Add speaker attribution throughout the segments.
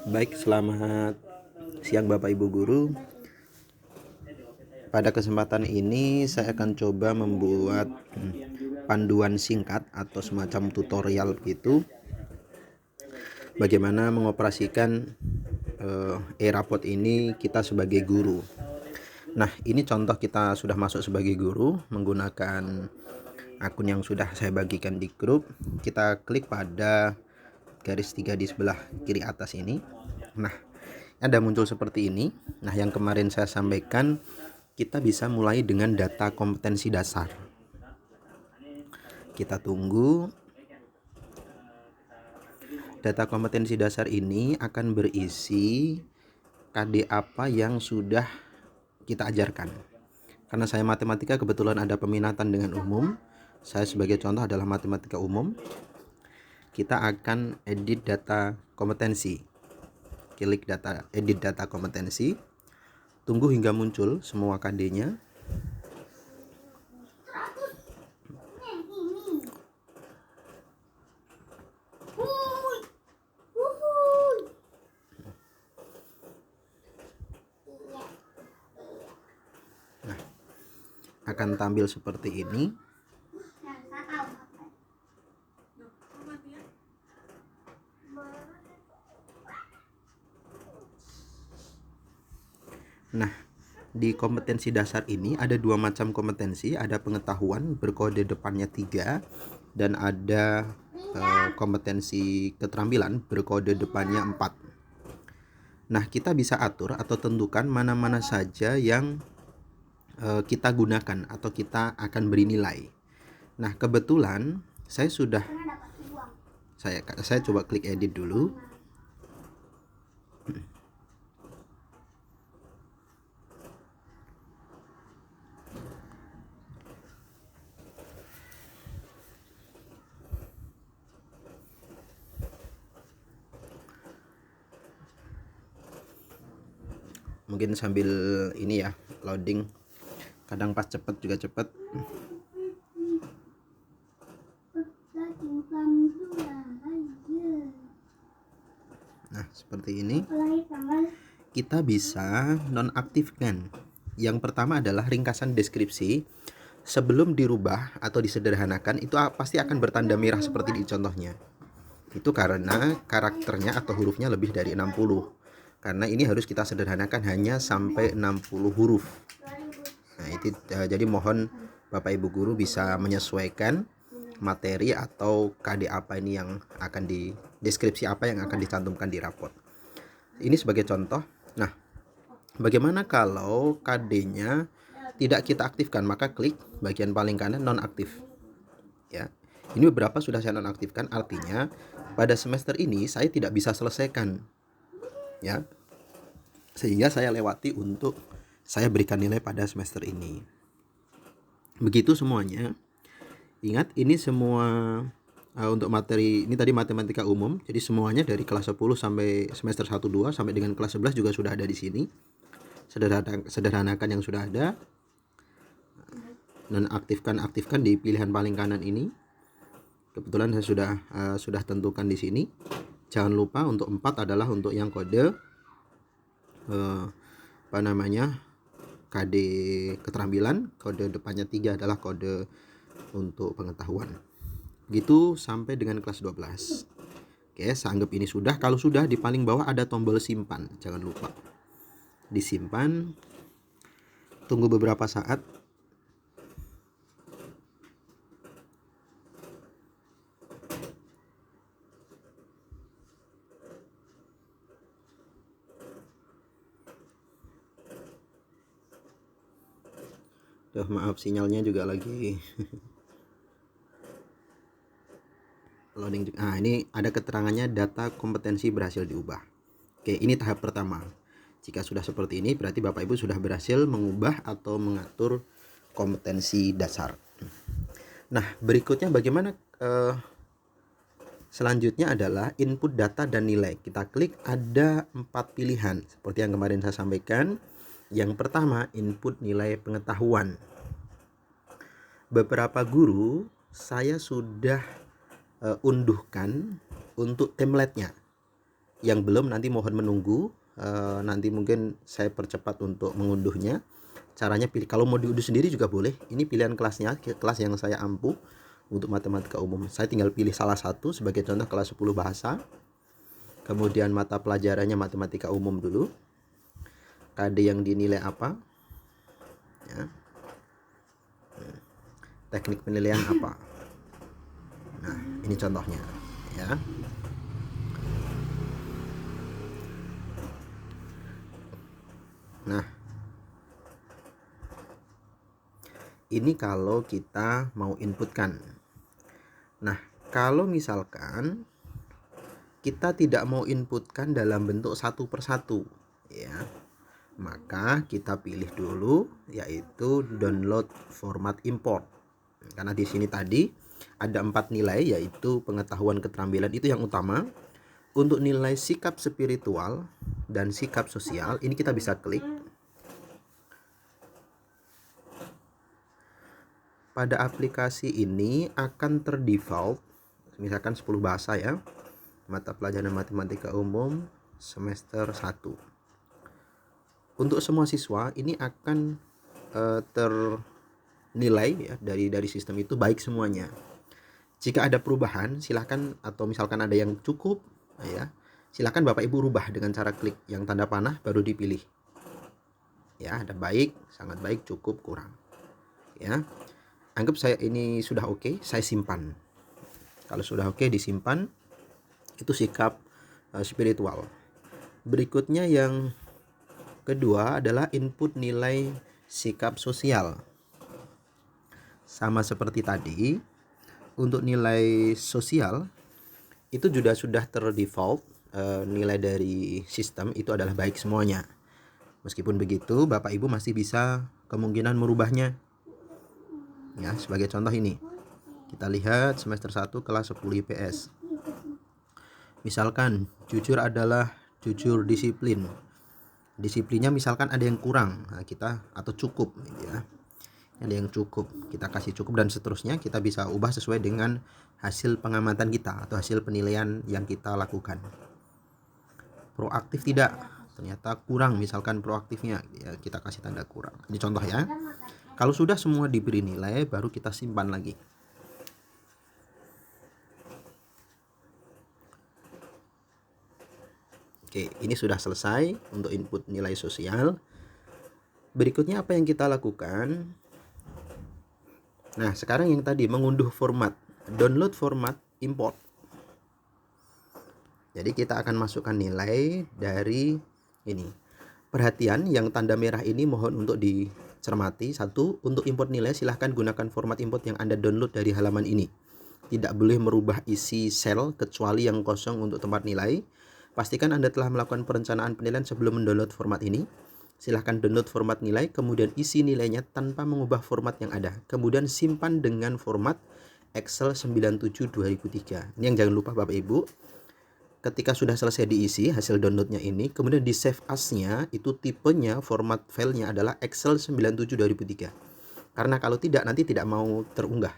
Speaker 1: Baik, selamat siang Bapak Ibu Guru. Pada kesempatan ini saya akan coba membuat panduan singkat atau semacam tutorial begitu, bagaimana mengoperasikan e-raport ini kita sebagai guru. Nah, ini contoh kita sudah masuk sebagai guru menggunakan akun yang sudah saya bagikan di grup. Kita klik pada garis 3 di sebelah kiri atas ini. Nah, ada muncul seperti ini. Nah, yang kemarin saya sampaikan, kita bisa mulai dengan data kompetensi dasar. Kita tunggu. Data kompetensi dasar ini akan berisi KD apa yang sudah kita ajarkan. Karena saya matematika, kebetulan ada peminatan dengan umum. Saya sebagai contoh adalah matematika umum. Kita akan edit data kompetensi. Klik data, edit data kompetensi. Tunggu hingga muncul semua KD-nya. Nah, akan tampil seperti ini. Nah, di kompetensi dasar ini ada dua macam kompetensi, ada pengetahuan berkode depannya 3 dan ada kompetensi keterampilan berkode depannya 4. Nah, kita bisa atur atau tentukan mana-mana saja yang kita gunakan atau kita akan beri nilai. Nah, kebetulan saya coba klik edit dulu. Mungkin sambil ini ya, loading. Kadang pas cepet juga cepet. Nah, seperti ini. Kita bisa nonaktifkan. Yang pertama adalah ringkasan deskripsi. Sebelum dirubah atau disederhanakan, itu pasti akan bertanda merah seperti di contohnya. Itu karena karakternya atau hurufnya lebih dari 60. Karena ini harus kita sederhanakan hanya sampai 60 huruf. Nah, itu jadi mohon Bapak Ibu Guru bisa menyesuaikan materi atau KD apa ini yang akan deskripsi apa yang akan dicantumkan di raport. Ini sebagai contoh. Nah, bagaimana kalau KD-nya tidak kita aktifkan? Maka klik bagian paling kanan nonaktif. Ya. Ini beberapa sudah saya nonaktifkan, artinya pada semester ini saya tidak bisa selesaikan. Ya. Sehingga saya lewati untuk saya berikan nilai pada semester ini. Begitu semuanya. Ingat, ini semua untuk materi ini tadi matematika umum. Jadi semuanya dari kelas 10 sampai semester 1 2 sampai dengan kelas 11 juga sudah ada di sini. Sederhanakan yang sudah ada. Dan aktifkan di pilihan paling kanan ini. Kebetulan saya sudah tentukan di sini. Jangan lupa untuk 4 adalah untuk yang kode KD keterampilan, kode depannya 3 adalah kode untuk pengetahuan. Gitu sampai dengan kelas 12. Oke, saya anggap ini sudah. Kalau sudah, di paling bawah ada tombol simpan, jangan lupa disimpan. Tunggu beberapa saat. Maaf, sinyalnya juga lagi loading. Nah, ini ada keterangannya data kompetensi berhasil diubah. Oke, ini tahap pertama. Jika sudah seperti ini, berarti Bapak Ibu sudah berhasil mengubah atau mengatur kompetensi dasar. Nah, berikutnya bagaimana? Selanjutnya adalah input data dan nilai. Kita klik, ada 4 pilihan seperti yang kemarin saya sampaikan. Yang pertama, input nilai pengetahuan. Beberapa guru saya sudah unduhkan untuk template-nya. yang belum nanti mohon menunggu, nanti mungkin saya percepat untuk mengunduhnya. Caranya pilih, kalau mau diunduh sendiri juga boleh. Ini pilihan kelasnya, kelas yang saya ampuh untuk matematika umum. Saya tinggal pilih salah satu, sebagai contoh kelas 10 bahasa. Kemudian mata pelajarannya matematika umum dulu. KD yang dinilai apa? Ya. Teknik penilaian apa? Nah, ini contohnya, ya. Nah, ini kalau kita mau inputkan. Nah, kalau misalkan kita tidak mau inputkan dalam bentuk satu persatu, ya, maka kita pilih dulu yaitu download format import. Karena di sini tadi ada 4 nilai, yaitu pengetahuan keterampilan itu yang utama. Untuk nilai sikap spiritual dan sikap sosial, ini kita bisa klik. Pada aplikasi ini akan terdefault misalkan 10 bahasa, ya, mata pelajaran matematika umum semester 1. Untuk semua siswa ini akan ternilai, ya, dari sistem itu baik semuanya. Jika ada perubahan silahkan, atau misalkan ada yang cukup, ya, silahkan Bapak Ibu rubah dengan cara klik yang tanda panah baru dipilih. Ya, ada baik, sangat baik, cukup, kurang. Ya, anggap saya ini sudah oke, saya simpan. Kalau sudah oke disimpan. Itu sikap spiritual. Berikutnya yang kedua adalah input nilai sikap sosial. Sama seperti tadi, untuk nilai sosial itu juga sudah terdefault, nilai dari sistem itu adalah baik semuanya. Meskipun begitu, Bapak Ibu masih bisa kemungkinan merubahnya. Ya, sebagai contoh ini. Kita lihat semester 1 kelas 10 IPS. Misalkan jujur adalah jujur disiplin. Disiplinnya misalkan ada yang kurang, nah kita, atau cukup, ya. Ada yang cukup, kita kasih cukup, dan seterusnya. Kita bisa ubah sesuai dengan hasil pengamatan kita atau hasil penilaian yang kita lakukan. Proaktif tidak, ternyata kurang misalkan proaktifnya, ya, kita kasih tanda kurang. Ini contoh, ya. Kalau sudah semua diberi nilai, baru kita simpan lagi. Oke, ini sudah selesai untuk input nilai sosial. Berikutnya apa yang kita lakukan? Nah, sekarang yang tadi mengunduh format, download format import. Jadi kita akan masukkan nilai dari ini. Perhatian, yang tanda merah ini mohon untuk dicermati. 1, untuk import nilai silahkan gunakan format import yang Anda download dari halaman ini. Tidak boleh merubah isi sel kecuali yang kosong untuk tempat nilai. Pastikan Anda telah melakukan perencanaan penilaian sebelum mendownload format ini. Silahkan download format nilai, kemudian isi nilainya tanpa mengubah format yang ada. Kemudian simpan dengan format Excel 97/2003. Ini yang jangan lupa Bapak Ibu. Ketika sudah selesai diisi hasil downloadnya ini, kemudian di save as-nya itu tipenya, format filenya adalah Excel 97/2003. Karena kalau tidak, nanti tidak mau terunggah.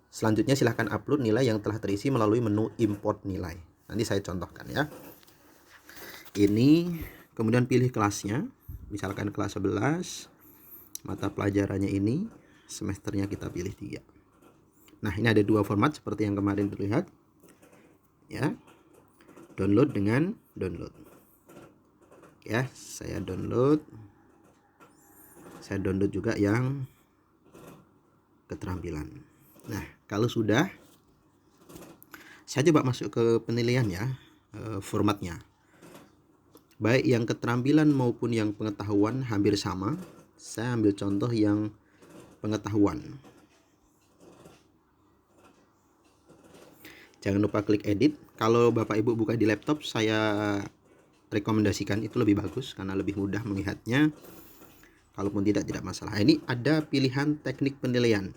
Speaker 1: Selanjutnya silahkan upload nilai yang telah terisi melalui menu import nilai. Nanti saya contohkan, ya. Ini, kemudian pilih kelasnya. Misalkan kelas 11, mata pelajarannya ini, semesternya kita pilih 3. Nah, ini ada 2 format seperti yang kemarin terlihat, ya. Download dengan download. Ya, saya download juga yang keterampilan. Nah, kalau sudah, saya coba masuk ke penilaian, ya, formatnya. Baik yang keterampilan maupun yang pengetahuan hampir sama. Saya ambil contoh yang pengetahuan. Jangan lupa klik edit. Kalau Bapak Ibu buka di laptop, saya rekomendasikan itu lebih bagus karena lebih mudah melihatnya. Kalaupun tidak masalah. Ini ada pilihan teknik penilaian.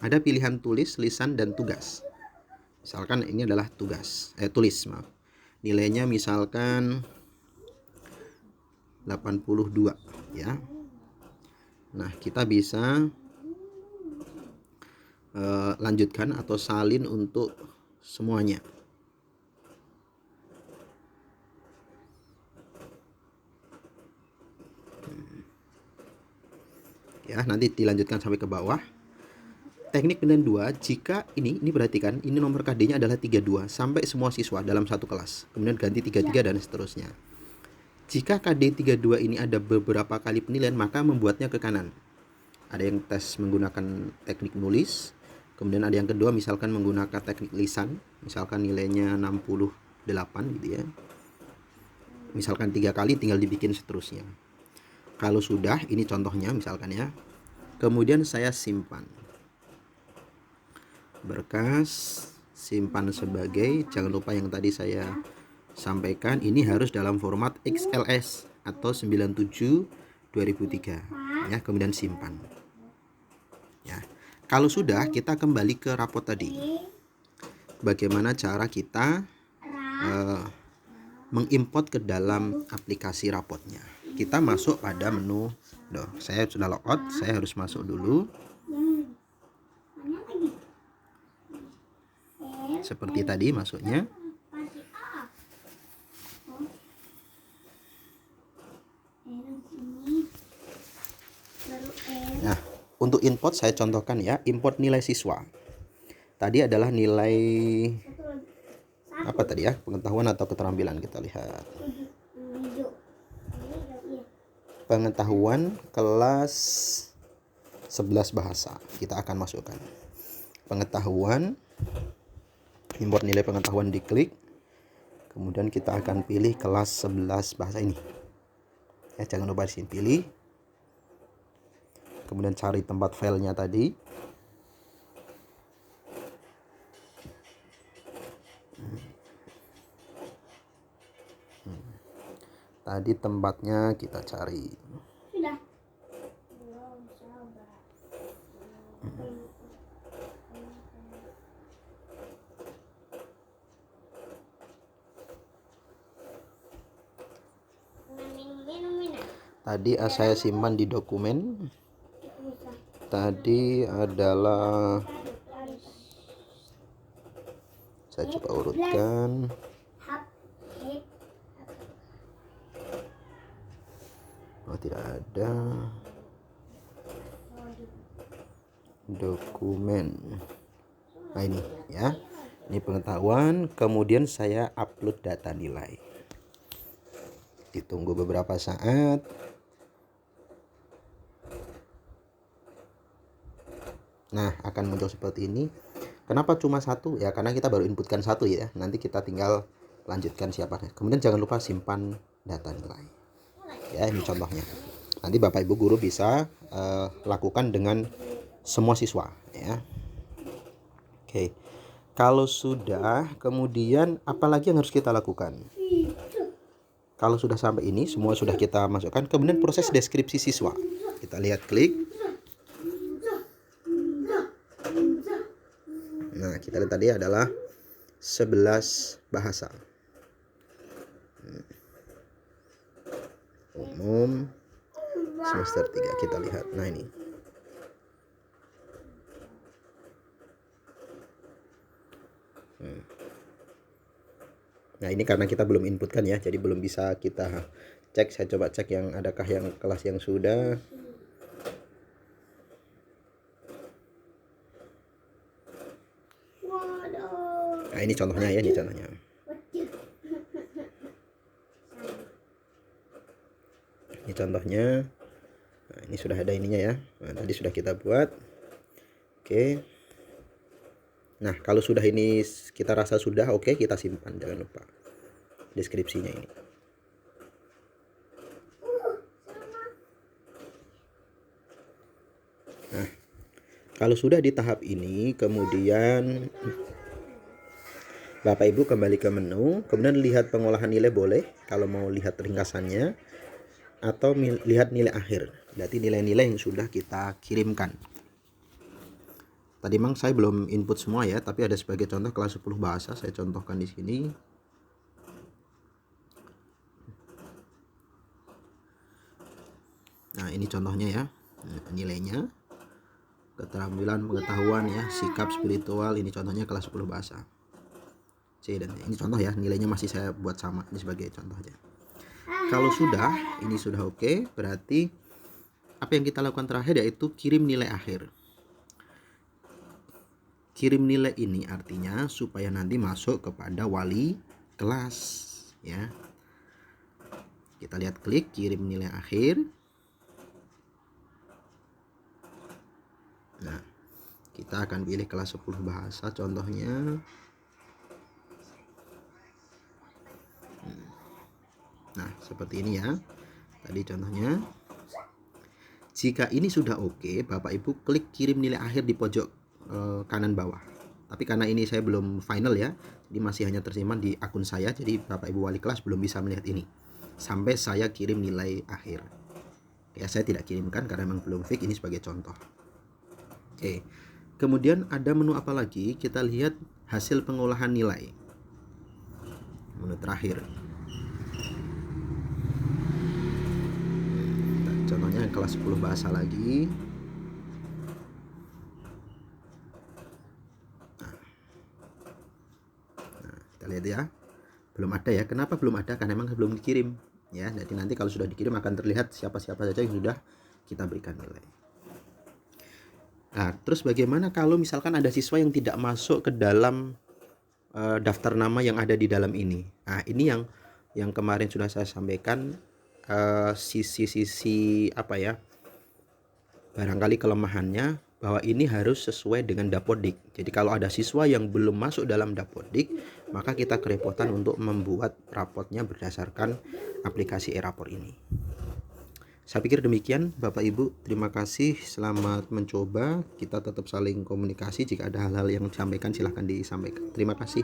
Speaker 1: Ada pilihan tulis, lisan, dan tugas. Misalkan ini adalah tulis, maaf. Nilainya misalkan 82, ya. Nah, kita bisa lanjutkan atau salin untuk semuanya. Ya, nanti dilanjutkan sampai ke bawah. Teknik penilaian 2, jika ini perhatikan, ini nomor KD-nya adalah 32 sampai semua siswa dalam satu kelas. Kemudian ganti 33 dan seterusnya. Jika KD 32 ini ada beberapa kali penilaian, maka membuatnya ke kanan. Ada yang tes menggunakan teknik nulis, kemudian ada yang kedua misalkan menggunakan teknik lisan, misalkan nilainya 68 gitu ya. Misalkan 3 kali tinggal dibikin seterusnya. Kalau sudah, ini contohnya misalkan ya. Kemudian saya simpan. Berkas, simpan sebagai, jangan lupa yang tadi saya sampaikan, ini harus dalam format XLS atau 97 2003 ya, kemudian simpan ya. Kalau sudah, kita kembali ke rapot tadi. Bagaimana cara kita mengimport ke dalam aplikasi rapotnya? Kita masuk pada menu. Saya sudah logout, saya harus masuk dulu. Seperti tadi masuknya. Nah, untuk import saya contohkan ya, import nilai siswa. Tadi adalah nilai apa tadi ya? Pengetahuan atau keterampilan, kita lihat. Pengetahuan kelas 11 bahasa. Kita akan masukkan. Pengetahuan, import nilai pengetahuan, diklik. Kemudian kita akan pilih kelas 11 bahasa ini. Ya, jangan lupa di sini pilih. Kemudian cari tempat filenya tadi. Tadi tempatnya kita cari. Sudah. Tadi saya simpan di dokumen. Tadi adalah, saya coba urutkan. Oh, tidak ada. Dokumen. Nah, ini ya. Ini pengetahuan, kemudian saya upload data nilai. Ditunggu beberapa saat. Nah, akan muncul seperti ini. Kenapa cuma satu? Ya, karena kita baru inputkan satu ya. Nanti kita tinggal lanjutkan siapanya. Kemudian jangan lupa simpan data nilai. Ya, ini contohnya. Nanti Bapak Ibu guru bisa lakukan dengan semua siswa ya. Oke. Kalau sudah, kemudian apalagi yang harus kita lakukan? Kalau sudah sampai ini, semua sudah kita masukkan. Kemudian proses deskripsi siswa. Kita lihat, klik. Nah, kita lihat tadi adalah 11 bahasa. Umum semester 3, kita lihat. Nah, ini. Nah, ini karena kita belum inputkan ya, jadi belum bisa kita cek. Saya coba cek yang adakah yang kelas yang sudah. Nah, ini contohnya ya, ini contohnya. Ini contohnya. Nah, ini sudah ada ininya ya. Nah, tadi sudah kita buat. Oke. Nah, kalau sudah ini kita rasa sudah oke, kita simpan. Jangan lupa deskripsinya ini. Nah, kalau sudah di tahap ini, kemudian Bapak Ibu kembali ke menu, kemudian lihat pengolahan nilai boleh kalau mau lihat ringkasannya, atau lihat nilai akhir. Berarti nilai-nilai yang sudah kita kirimkan. Tadi memang saya belum input semua ya, tapi ada sebagai contoh kelas 10 bahasa saya contohkan di sini. Nah, ini contohnya ya. Nilainya. Keterampilan, pengetahuan ya, sikap, spiritual, ini contohnya kelas 10 bahasa. C dan D. Ini contoh ya, nilainya masih saya buat sama, ini sebagai contoh aja. Kalau sudah, ini sudah oke, berarti apa yang kita lakukan terakhir yaitu kirim nilai akhir. Kirim nilai ini artinya supaya nanti masuk kepada wali kelas ya. Kita lihat, klik kirim nilai akhir. Nah, kita akan pilih kelas 10 bahasa contohnya. Nah, seperti ini ya. Tadi contohnya. Jika ini sudah oke, Bapak Ibu klik kirim nilai akhir di pojok kanan bawah. Tapi karena ini saya belum final ya, jadi masih hanya tersimpan di akun saya, jadi Bapak Ibu wali kelas belum bisa melihat ini sampai saya kirim nilai akhir. Ya, saya tidak kirimkan karena memang belum fix, ini sebagai contoh. Oke. Kemudian ada menu apa lagi? Kita lihat hasil pengolahan nilai. Menu terakhir. Contohnya kelas 10 bahasa lagi. Nah, kita lihat ya. Belum ada ya. Kenapa belum ada? Karena memang belum dikirim ya. Jadi nanti kalau sudah dikirim akan terlihat siapa-siapa saja yang sudah kita berikan nilai. Nah, terus bagaimana kalau misalkan ada siswa yang tidak masuk ke dalam daftar nama yang ada di dalam ini? Nah, ini yang kemarin sudah saya sampaikan, sisi-sisi apa ya, barangkali kelemahannya, bahwa ini harus sesuai dengan Dapodik. Jadi kalau ada siswa yang belum masuk dalam Dapodik, maka kita kerepotan untuk membuat rapotnya berdasarkan aplikasi e-rapor ini. Saya pikir demikian Bapak Ibu, terima kasih, selamat mencoba. Kita tetap saling komunikasi, jika ada hal-hal yang disampaikan silahkan disampaikan. Terima kasih.